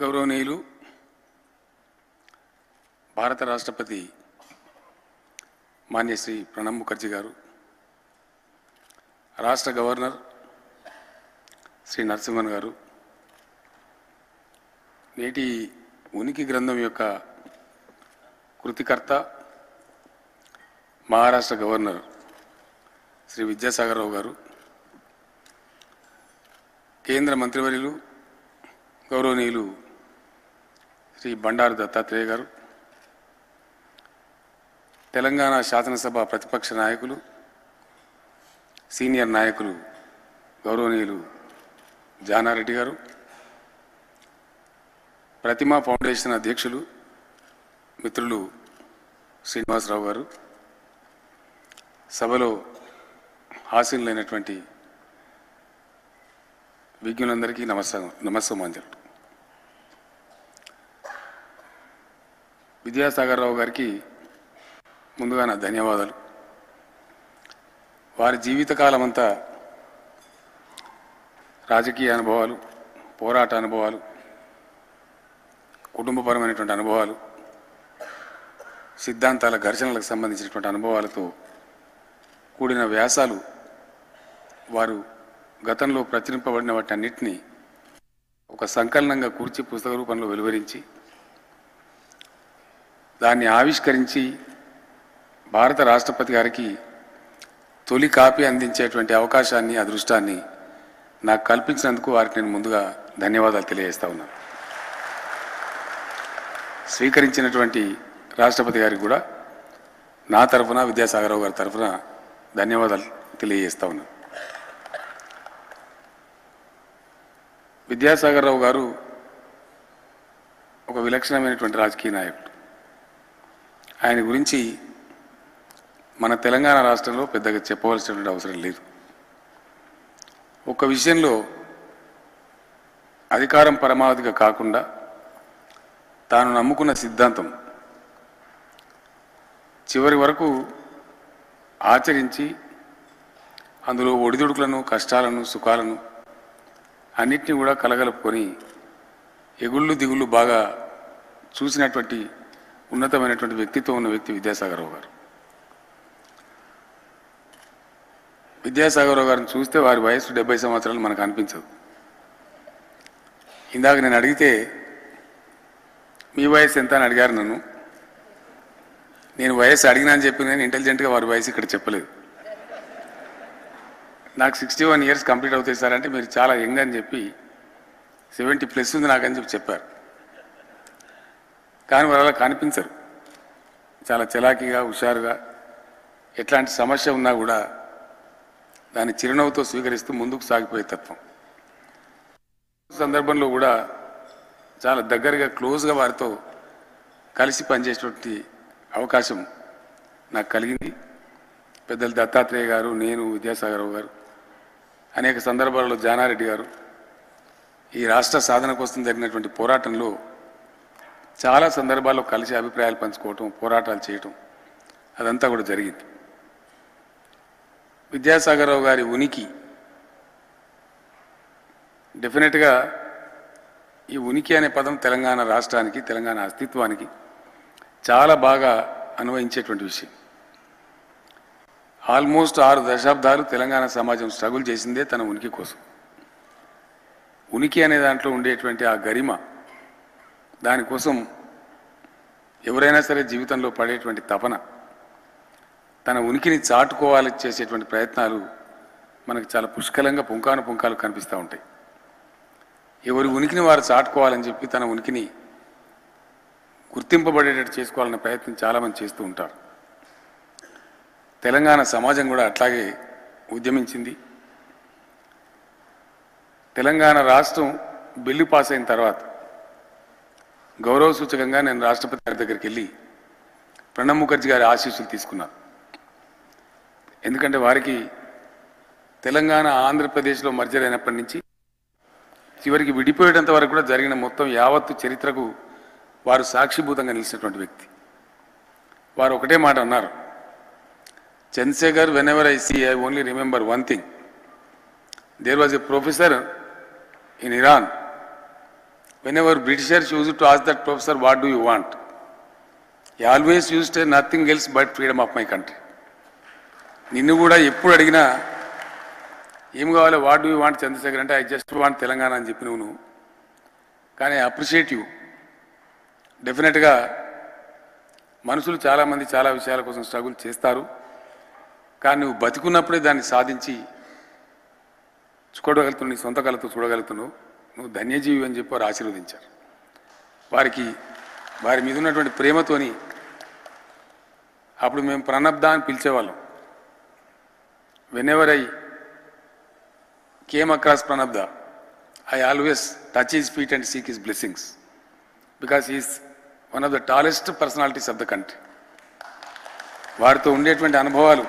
గౌరవనీయులు భారత రాష్ట్రపతి మాన్య శ్రీ ప్రణబ్ ముఖర్జీ గారు, రాష్ట్ర గవర్నర్ శ్రీ నరసింహన్ గారు, నేటి ఉనికి గ్రంథం యొక్క కృతికర్త మహారాష్ట్ర గవర్నర్ శ్రీ విద్యాసాగర్ రావు గారు, కేంద్ర మంత్రివర్యులు గౌరవనీయులు శ్రీ బండారు దత్తాత్రేయ గారు, తెలంగాణ శాసనసభ ప్రతిపక్ష నాయకులు సీనియర్ నాయకులు గౌరవనీయులు జానారెడ్డి గారు, ప్రతిమా ఫౌండేషన్ అధ్యక్షులు మిత్రులు శ్రీనివాసరావు గారు, సభలో హాజరైనటువంటి విజ్ఞులందరికీ నమస్సమాంజలు. విద్యాసాగర్ రావు గారికి ముందుగా నా ధన్యవాదాలు. వారి జీవితకాలం అంతా రాజకీయ అనుభవాలు, పోరాట అనుభవాలు, కుటుంబపరమైనటువంటి అనుభవాలు, సిద్ధాంతాల ఘర్షణలకు సంబంధించినటువంటి అనుభవాలతో కూడిన వ్యాసాలు వారు గతంలో ప్రచురింపబడిన వాటన్నిటినీ ఒక సంకలనంగా కూర్చి పుస్తక రూపంలో వెలువరించి దాన్ని ఆవిష్కరించి భారత రాష్ట్రపతి గారికి తొలి కాపీ అందించేటువంటి అవకాశాన్ని, అదృష్టాన్ని నాకు కల్పించినందుకు వారికి నేను ముందుగా ధన్యవాదాలు తెలియజేస్తా ఉన్నాను. స్వీకరించినటువంటి రాష్ట్రపతి గారికి కూడా నా తరఫున, విద్యాసాగర్ రావు గారి తరఫున ధన్యవాదాలు తెలియజేస్తా ఉన్నాను. విద్యాసాగర్ రావు గారు ఒక విలక్షణమైనటువంటి రాజకీయ నాయకుడు. ఆయన గురించి మన తెలంగాణ రాష్ట్రంలో పెద్దగా చెప్పవలసినటువంటి అవసరం లేదు. ఒక విషయంలో అధికారం పరమావధిగా కాకుండా తాను నమ్ముకున్న సిద్ధాంతం చివరి వరకు ఆచరించి అందులో ఒడిదుడుకులను, కష్టాలను, సుఖాలను అన్నిటినీ కూడా కలగలుపుకొని ఎగుళ్ళు దిగుళ్ళు బాగా చూసినటువంటి ఉన్నతమైనటువంటి వ్యక్తిత్వం ఉన్న వ్యక్తి విద్యాసాగర్ రావు గారు. విద్యాసాగర్ రావు గారిని చూస్తే వారి వయసు 70 సంవత్సరాలు మనకు అనిపించదు. ఇందాక నేను అడిగితే మీ వయసు ఎంత అని అడిగారు నన్ను. నేను వయసు అడిగినా అని చెప్పి నేను ఇంటెలిజెంట్గా వారి వయసు ఇక్కడ చెప్పలేదు. నాకు 61 ఇయర్స్ కంప్లీట్ అవుతాయి సార్ అంటే మీరు చాలా యంగ్ అని చెప్పి 70+ ఉంది నాకని చెప్పారు. కానీ వారు అలా కనిపించరు. చాలా చలాకీగా, హుషారుగా, ఎట్లాంటి సమస్య ఉన్నా కూడా దాన్ని చిరునవ్వుతో స్వీకరిస్తూ ముందుకు సాగిపోయే తత్వం. సందర్భంలో కూడా చాలా దగ్గరగా, క్లోజ్గా వారితో కలిసి పనిచేసేటువంటి అవకాశం నాకు కలిగింది. పెద్దలు దత్తాత్రేయ గారు, నేను, విద్యాసాగర్ రావు గారు, అనేక సందర్భాల్లో జానారెడ్డి గారు ఈ రాష్ట్ర సాధన కోసం జరిగినటువంటి పోరాటంలో చాలా సందర్భాల్లో కలిసి అభిప్రాయాలు పంచుకోవటం, పోరాటాలు చేయటం అదంతా కూడా జరిగింది. విద్యాసాగర్ రావు గారి ఉనికి డెఫినెట్గా ఈ ఉనికి అనే పదం తెలంగాణ రాష్ట్రానికి, తెలంగాణ అస్తిత్వానికి చాలా బాగా అన్వయించేటువంటి విషయం. ఆల్మోస్ట్ 6 దశాబ్దాలు తెలంగాణ సమాజం స్ట్రగుల్ చేసిందే తన ఉనికి కోసం. ఉనికి అనే దాంట్లో ఉండేటువంటి ఆ గరిమ, దానికోసం ఎవరైనా సరే జీవితంలో పడేటువంటి తపన, తన ఉనికిని చాటుకోవాలి చేసేటువంటి ప్రయత్నాలు మనకు చాలా పుష్కలంగా పుంకాలు కనిపిస్తూ ఉంటాయి. ఎవరి ఉనికిని వారు చాటుకోవాలని చెప్పి తన ఉనికిని గుర్తింపబడేటట్టు చేసుకోవాలనే ప్రయత్నం చాలామంది చేస్తూ ఉంటారు. తెలంగాణ సమాజం కూడా అట్లాగే ఉద్యమించింది. తెలంగాణ రాష్ట్రం బిల్లు పాస్ అయిన తర్వాత గౌరవ సూచకంగా నేను రాష్ట్రపతి గారి దగ్గరికి వెళ్ళి ప్రణబ్ ముఖర్జీ గారి ఆశీస్సులు తీసుకున్నాను. ఎందుకంటే వారికి తెలంగాణ ఆంధ్రప్రదేశ్లో మర్జర్ అయినప్పటి నుంచి చివరికి విడిపోయేటంత వరకు కూడా జరిగిన మొత్తం యావత్తు చరిత్రకు వారు సాక్షిభూతంగా నిలిచినటువంటి వ్యక్తి. వారు ఒకటే మాట అన్నారు, Chandrasekhar, whenever I see, I only remember one thing. There was a professor in Iran whenever Britishers used to ask that professor, what do you want? He always used to say nothing else but freedom of my country. నిన్ను కూడా ఎప్పుడు అడిగినా ఏం కావాలి, what do you want Chandrashekhar అంటే I just want Telangana అని చెప్పి నువ్వు కానీ ఐ అప్రిషియేట్ యూ. డెఫినెట్గా మనుషులు చాలామంది చాలా విషయాల కోసం స్ట్రగుల్ చేస్తారు, కానీ నువ్వు బతికున్నప్పుడే దాన్ని సాధించి చూడగలుగుతున్నావు, నీ సొంత కళతో చూడగలుగుతున్నావు, నువ్వు ధన్యజీవి అని చెప్పి వారు ఆశీర్వదించారు. వారి మీద ఉన్నటువంటి ప్రేమతోని అప్పుడు మేము ప్రణబ్ద అని పిలిచేవాళ్ళం. whenever I came across Pranabda, I always touch his feet and seek his blessings because he is one of the tallest personalities of the country. వారితో ఉండేటువంటి అనుభవాలు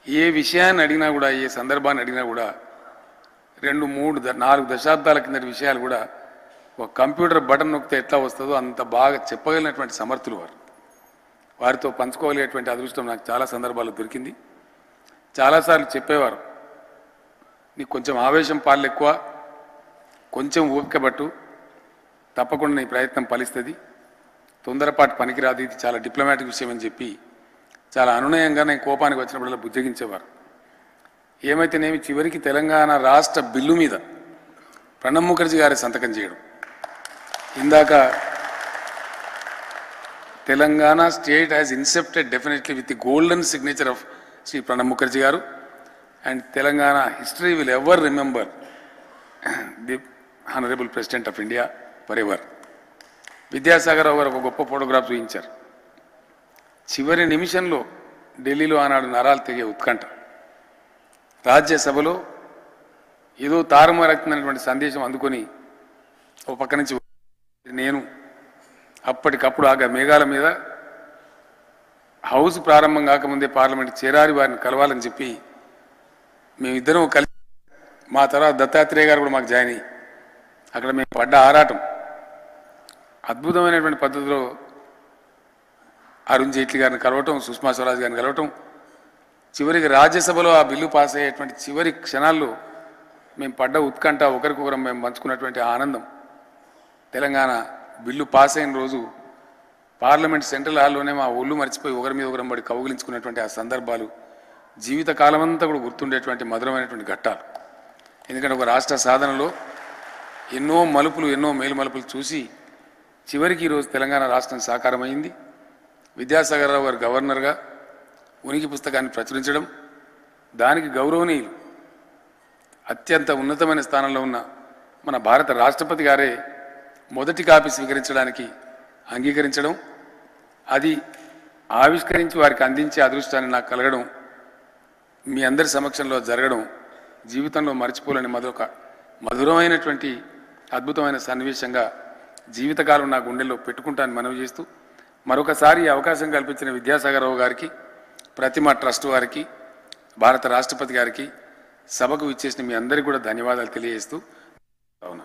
ఏ విషయాన్ని అడిగినా కూడా, ఏ సందర్భాన్ని అడిగినా కూడా 2, 3, 4 దశాబ్దాల కింద విషయాలు కూడా ఒక కంప్యూటర్ బటన్ నొక్కితే ఎట్లా వస్తుందో అంత బాగా చెప్పగలిగినటువంటి సమర్థులు వారితో పంచుకోగలిగేటువంటి అదృష్టం నాకు చాలా సందర్భాల్లో దొరికింది. చాలాసార్లు చెప్పేవారు, నీకు కొంచెం ఆవేశం పాలు ఎక్కువ, కొంచెం ఓపిక పట్టు, తప్పకుండా నీ ప్రయత్నం ఫలిస్తుంది, తొందరపాటు పనికిరాదు, ఇది చాలా డిప్లొమాటిక్ విషయం అని చెప్పి చాలా అనునయంగా నేను కోపానికి వచ్చినప్పుడల్లా బుజ్జగించేవారు. ఏమైతేనేమి చివరికి తెలంగాణ రాష్ట్ర బిల్లు మీద ప్రణబ్ ముఖర్జీ గారి సంతకం చేయడం, ఇందాక Telangana state has incepted definitely with the golden signature of Shri Pranab Mukherjee గారు. And Telangana history will ever remember the honourable president of India for ever. Vidyasagar Rao గారు ఒక గొప్ప ఫోటోగ్రాఫ్ చూపించారు. చివరి నిమిషంలో ఢిల్లీలో ఆనాడు నరాలు తెగే ఉత్కంఠ, రాజ్యసభలో ఏదో తారుమారవుతుందనేటువంటి సందేశం అందుకొని ఓ పక్క నుంచి నేను అప్పటికప్పుడు ఆగా మేఘాల మీద హౌస్ ప్రారంభం కాకముందే పార్లమెంట్ చేరారి వారిని కలవాలని చెప్పి మేమిద్దరం కలిసి, మా తర్వాత దత్తాత్రేయ గారు కూడా మాకు జాయిన్ అయ్యి అక్కడ మేము పడ్డ ఆరాటం అద్భుతమైనటువంటి పద్ధతిలో అరుణ్ జైట్లీ గారిని కలవటం, సుష్మా స్వరాజ్ గారిని కలవటం, చివరికి రాజ్యసభలో ఆ బిల్లు పాస్ అయ్యేటువంటి చివరి క్షణాల్లో మేము పడ్డ ఉత్కంఠ, ఒకరికొకరం మేము పంచుకున్నటువంటి ఆనందం, తెలంగాణ బిల్లు పాస్ అయిన రోజు పార్లమెంట్ సెంట్రల్ హాల్లోనే మా ఒళ్ళు మర్చిపోయి ఒకరి మీద ఒకరం పడి కౌగిలించుకున్నటువంటి ఆ సందర్భాలు జీవిత కాలమంతా కూడా గుర్తుండేటువంటి మధురమైనటువంటి ఘట్టాలు. ఎందుకంటే ఒక రాష్ట్ర సాధనలో ఎన్నో మలుపులు, ఎన్నో మేలుమలుపులు చూసి చివరికి ఈరోజు తెలంగాణ రాష్ట్రం సాకారమైంది. విద్యాసాగర్ రావు గారు గవర్నర్గా ఉనికి పుస్తకాన్ని ప్రచురించడం, దానికి గౌరవనీయులు అత్యంత ఉన్నతమైన స్థానంలో ఉన్న మన భారత రాష్ట్రపతి గారే మొదటి కాపీ స్వీకరించడానికి అంగీకరించడం, అది ఆవిష్కరించి వారికి అందించే అదృష్టాన్ని నాకు కలగడం, మీ అందరి సమక్షంలో జరగడం జీవితంలో మర్చిపోలేని మధురమైనటువంటి అద్భుతమైన సన్నివేశంగా జీవితకాలం నా గుండెల్లో పెట్టుకుంటానని మనవి చేస్తూ, మరొకసారి ఈ అవకాశం కల్పించిన విద్యాసాగర్ రావు గారికి, ప్రతిమ ట్రస్ట్ వారికి, భారత రాష్ట్రపతి గారికి, సభకు విచ్చేసిన మీ అందరికీ కూడా ధన్యవాదాలు తెలియజేస్తూ అవునా.